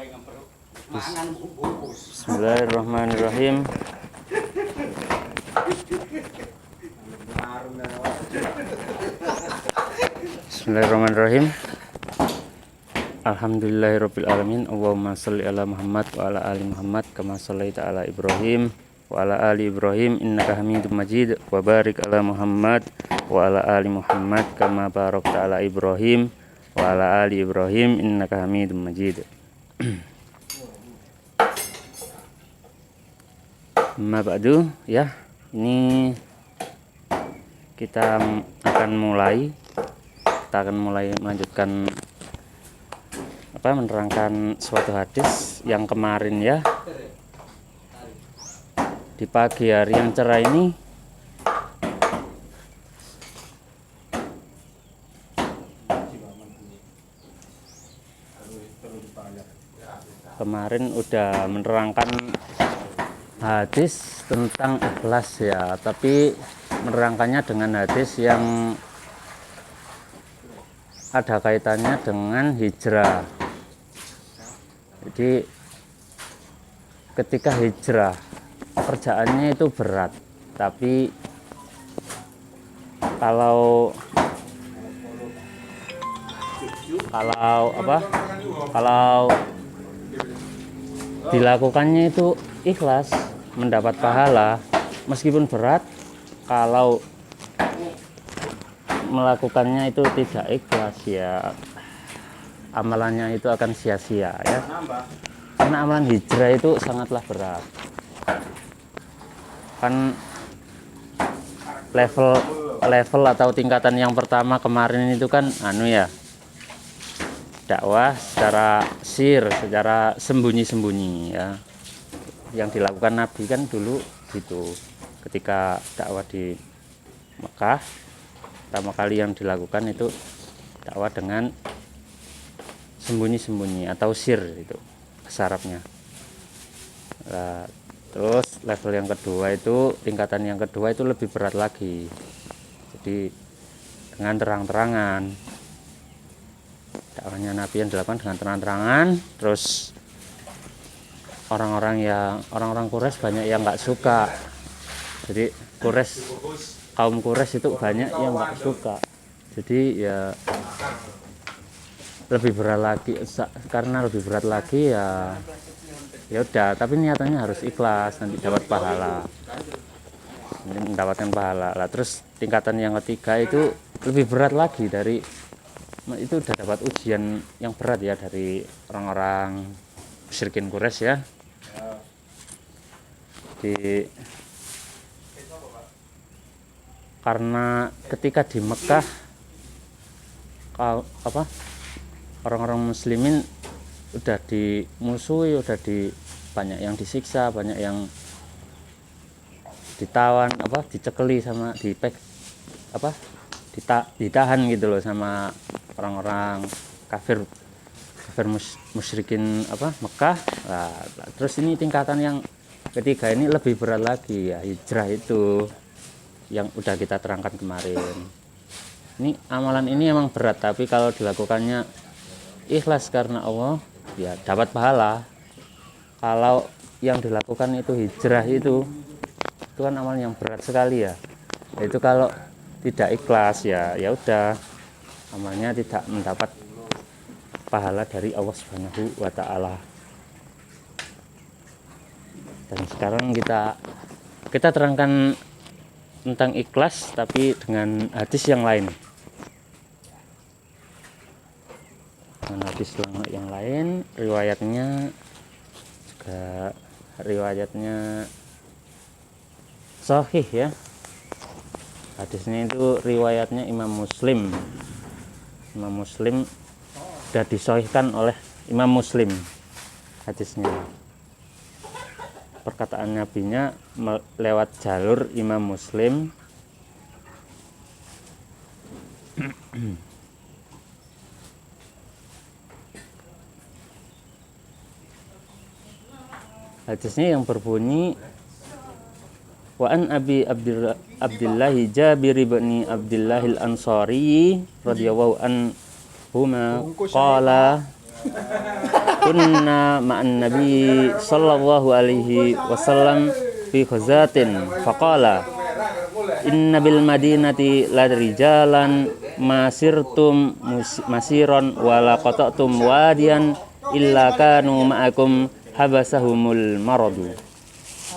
Bismillahirrahmanirrahim. Bismillahirrahmanirrahim. Alhamdulillahirabbil alamin. Allahumma shalli ala Muhammad wa ala ali Muhammad kama shallaita ala Ibrahim wa ala ali Ibrahim innaka Hamidum Majid. Wa barik ala Muhammad wa ala ali Muhammad kama barakta ala Ibrahim wa ala ali Ibrahim innaka Hamidum Majid. Amma ba'du, ya. Ini kita akan mulai melanjutkan menerangkan suatu hadis yang kemarin, ya. Di pagi hari yang cerah ini kemarin udah menerangkan hadis tentang ikhlas, ya, tapi menerangkannya dengan hadis yang ada kaitannya dengan hijrah. Jadi ketika hijrah pekerjaannya itu berat, tapi kalau dilakukannya itu ikhlas, mendapat pahala meskipun berat. Kalau melakukannya itu tidak ikhlas, ya amalannya itu akan sia-sia, ya. Karena amalan hijrah itu sangatlah berat. Kan level atau tingkatan yang pertama kemarin itu kan dakwah secara secara sembunyi-sembunyi, ya. Yang dilakukan Nabi kan dulu gitu. Ketika dakwah di Mekah, pertama kali yang dilakukan itu dakwah dengan sembunyi-sembunyi atau sir, itu Arabnya. Nah, terus level yang kedua itu, tingkatan yang kedua itu lebih berat lagi. Jadi dengan terang-terangan, dakwahnya Nabi yang dilakukan dengan terang-terangan. Terus orang-orang Quraisy banyak yang nggak suka. Jadi kaum Quraisy itu banyak yang nggak suka. Jadi ya lebih berat lagi, karena lebih berat lagi, ya udah, tapi niatannya harus ikhlas, nanti dapat pahala, mendapatkan pahala lah. Terus tingkatan yang ketiga itu lebih berat lagi, itu udah dapat ujian yang berat, ya, dari orang-orang musyrikin Quraisy, ya. Karena ketika di Mekah orang-orang muslimin udah dimusuhi, banyak yang disiksa, banyak yang ditawan, dicekeli sama ditahan gitu loh sama orang-orang kafir musyrikin Mekah. Nah, terus ini tingkatan yang ketiga ini lebih berat lagi, ya, hijrah itu yang udah kita terangkan kemarin. Ini amalan ini emang berat, tapi kalau dilakukannya ikhlas karena Allah, ya dapat pahala. Kalau yang dilakukan itu hijrah itu kan amal yang berat sekali, ya. Itu kalau tidak ikhlas, ya udah, amalnya tidak mendapat pahala dari Allah Subhanahu wa taala. Dan sekarang kita terangkan tentang ikhlas tapi dengan hadis yang lain. Yang lain riwayatnya sahih, ya. Hadisnya itu riwayatnya Imam Muslim sudah disahihkan oleh Imam Muslim hadisnya. Perkataan nabinya lewat jalur Imam Muslim. Hadisnya yang berbunyi, wa an Abi Abdullah Jabir bin Abdullah al-Ansari radhiyallahu anhuma qala kunna ma'an nabi sallallahu alaihi wasallam fi ghazatin faqala inna bil madinati la rijalan masirtum masiron wala qata'tum wadiyan illa kanu ma'akum habasahumul maradu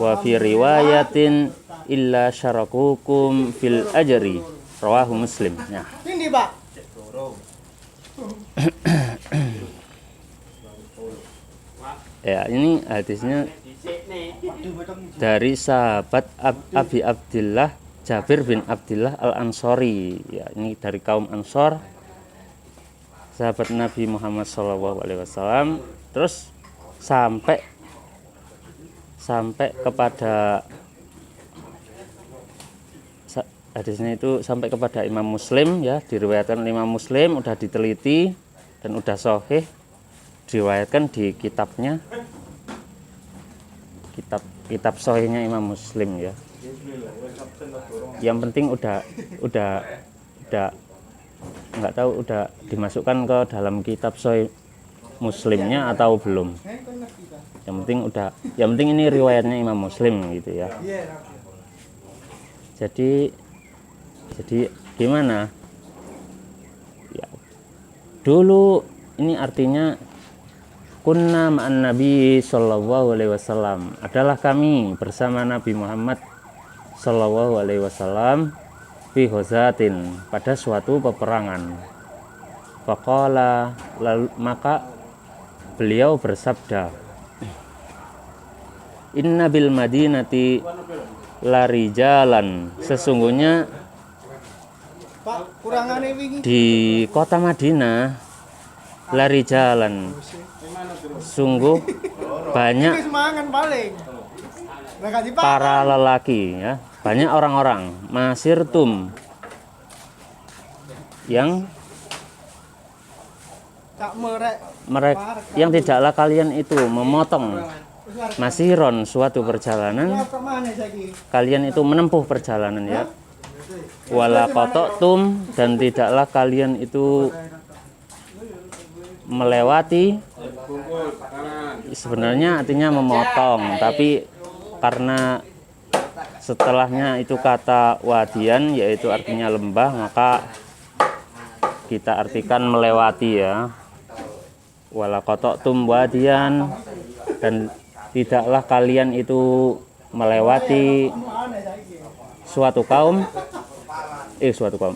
wa fi riwayatin illa syarakukum fil ajri rawahu Muslim. Ya. Ini, Pak. Ya, ini hadisnya dari sahabat Abi Abdillah Jabir bin Abdillah Al-Ansori. Ya, ini dari kaum Ansor, sahabat Nabi Muhammad SAW. Terus sampai kepada hadisnya itu sampai kepada Imam Muslim, ya, diriwayatkan Imam Muslim, udah diteliti dan udah sahih, diriwayatkan di kitabnya, kitab sahihnya Imam Muslim, ya. Yang penting udah nggak tahu udah dimasukkan ke dalam kitab sahih Muslimnya atau belum. Yang penting ini riwayatnya Imam Muslim gitu, ya. Jadi gimana? Ya, dulu ini artinya kunna ma'an Nabi sallallahu alaihi wasallam, adalah kami bersama Nabi Muhammad sallallahu alaihi wasallam fi ghazatin, pada suatu peperangan. Faqala, maka beliau bersabda, inna bil madinati la rijalan, sesungguhnya di kota Madinah lari jalan, sungguh banyak para lelaki, ya, banyak orang-orang masirtum yang mereka yang tidaklah kalian itu memotong masiron suatu perjalanan, kalian itu menempuh perjalanan, ya, wala qata'tum, dan tidaklah kalian itu melewati, sebenarnya artinya memotong, tapi karena setelahnya itu kata wadian, yaitu artinya lembah, maka kita artikan melewati, ya, wala qata'tum wadian, dan tidaklah kalian itu melewati suatu kaum,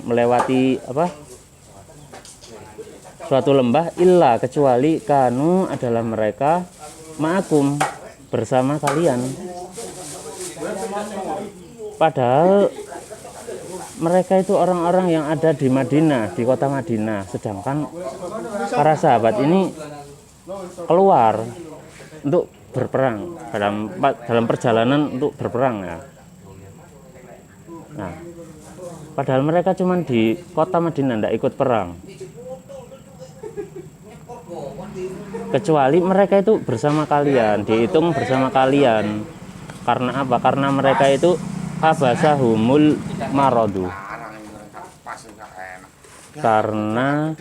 melewati apa? Suatu lembah, illa, kecuali kanu, adalah mereka ma'akum, bersama kalian. Padahal mereka itu orang-orang yang ada di Madinah, di kota Madinah, sedangkan para sahabat ini keluar untuk berperang, dalam perjalanan untuk berperang, ya. Nah, padahal mereka cuma di kota Madinah, tidak ikut perang. Kecuali mereka itu bersama kalian, dihitung bersama kalian. Karena apa? Karena mereka itu habasahumul maradu, karena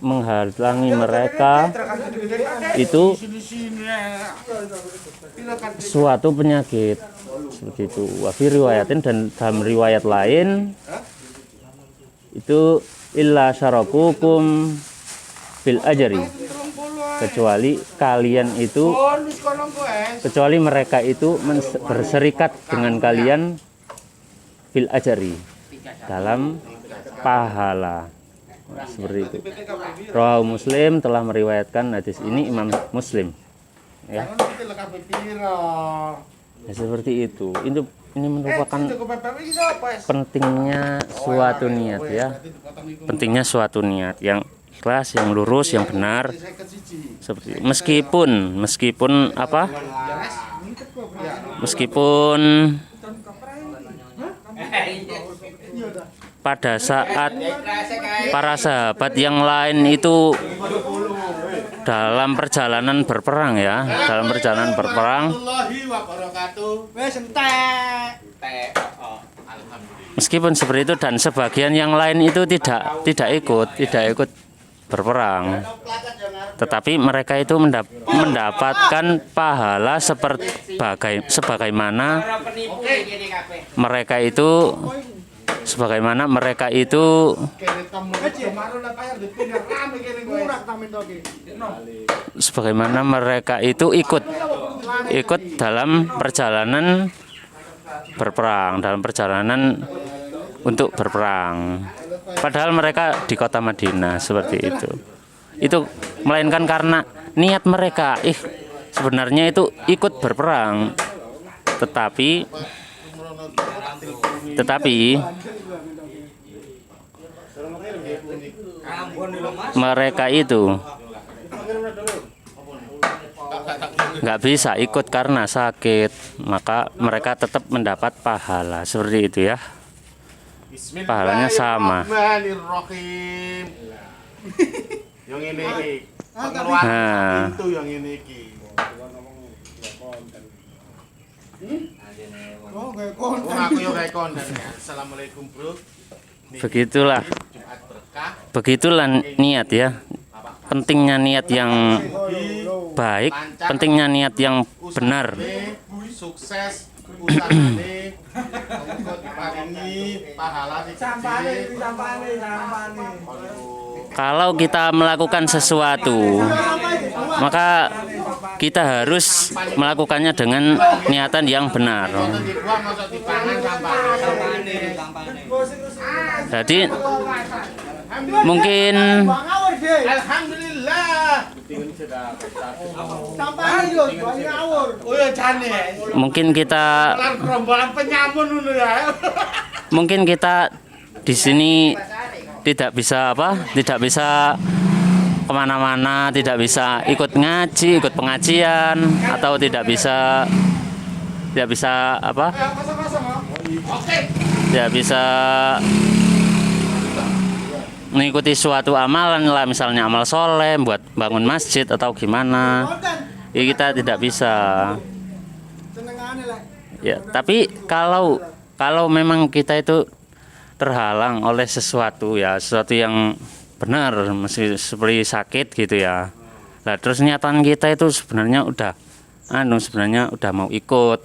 menghalangi mereka itu suatu penyakit, seperti itu. Wafi riwayatin, dan dalam riwayat lain itu illa syarakukum bil ajri, kecuali kalian itu, kecuali mereka itu berserikat dengan kalian bil ajri, dalam pahala. Seperti itu. Rawahu Muslim, telah meriwayatkan hadis ini Imam Muslim, ya. Ya, seperti itu. Ini merupakan pentingnya suatu niat, ya. Pentingnya suatu niat yang ikhlas, yang lurus, yang benar. Seperti itu. Meskipun apa? Meskipun pada saat para sahabat yang lain itu dalam perjalanan berperang, ya, dalam perjalanan berperang, meskipun seperti itu, dan sebagian yang lain itu tidak ikut berperang. tetapi mereka itu mendapatkan pahala sebagaimana mereka itu ikut dalam perjalanan berperang, dalam perjalanan untuk berperang. Padahal mereka di kota Madinah seperti itu. Itu melainkan karena niat mereka, sebenarnya itu ikut berperang. Tetapi mereka itu nggak bisa ikut karena sakit, maka mereka tetap mendapat pahala seperti itu ya. Pahalanya sama. Yang ini pengeluaran itu yang ini Assalamualaikum bro. Begitulah niat ya. Pentingnya niat yang baik, pentingnya niat yang benar. Sukses usahane pahala. Kalau kita melakukan sesuatu, maka kita harus melakukannya dengan niatan yang benar. Jadi mungkin kita di sini tidak bisa kemana-mana, tidak bisa ikut ngaji, ikut pengajian, atau tidak bisa mengikuti suatu amalan lah, misalnya amal soleh, buat bangun masjid atau gimana, ya kita tidak bisa. Ya, tapi kalau memang kita itu terhalang oleh sesuatu yang benar, seperti sakit gitu ya. Nah, terus niatan kita itu sebenarnya udah mau ikut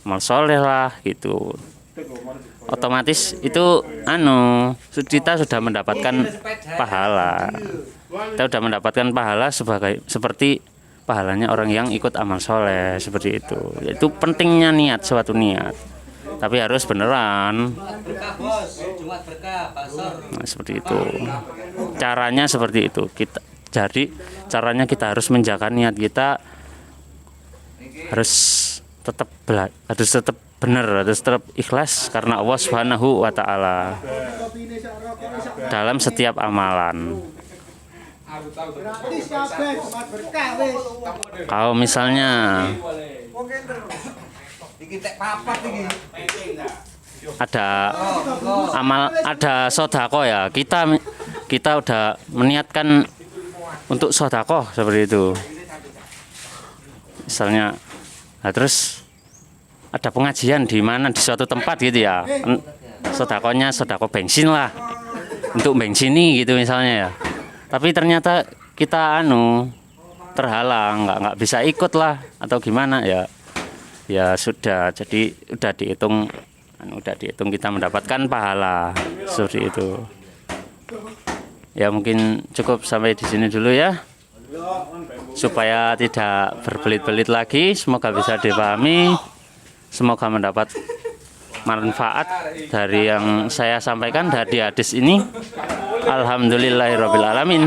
amal soleh lah gitu. Otomatis itu kita sudah mendapatkan pahala. Kita sudah mendapatkan pahala seperti pahalanya orang yang ikut amal soleh seperti itu. Itu pentingnya niat, suatu niat. Tapi harus beneran. Nah, seperti itu. Caranya seperti itu. Caranya kita harus menjaga niat kita, harus tetap benar, harus tetap ikhlas karena Allah Subhanahu wa taala dalam setiap amalan. Kalau misalnya ada sodako ya, kita udah meniatkan untuk sodako seperti itu misalnya. Nah, terus ada pengajian di suatu tempat gitu ya, sodakonya sodako bensin lah, untuk bensini gitu misalnya ya. Tapi ternyata kita terhalang, nggak bisa ikut lah atau gimana ya sudah, jadi udah dihitung kita mendapatkan pahala seperti itu. Ya mungkin cukup sampai di sini dulu ya, supaya tidak berbelit-belit lagi. Semoga bisa dipahami, semoga mendapat manfaat dari yang saya sampaikan dari hadis ini. Alhamdulillahirabbil alamin.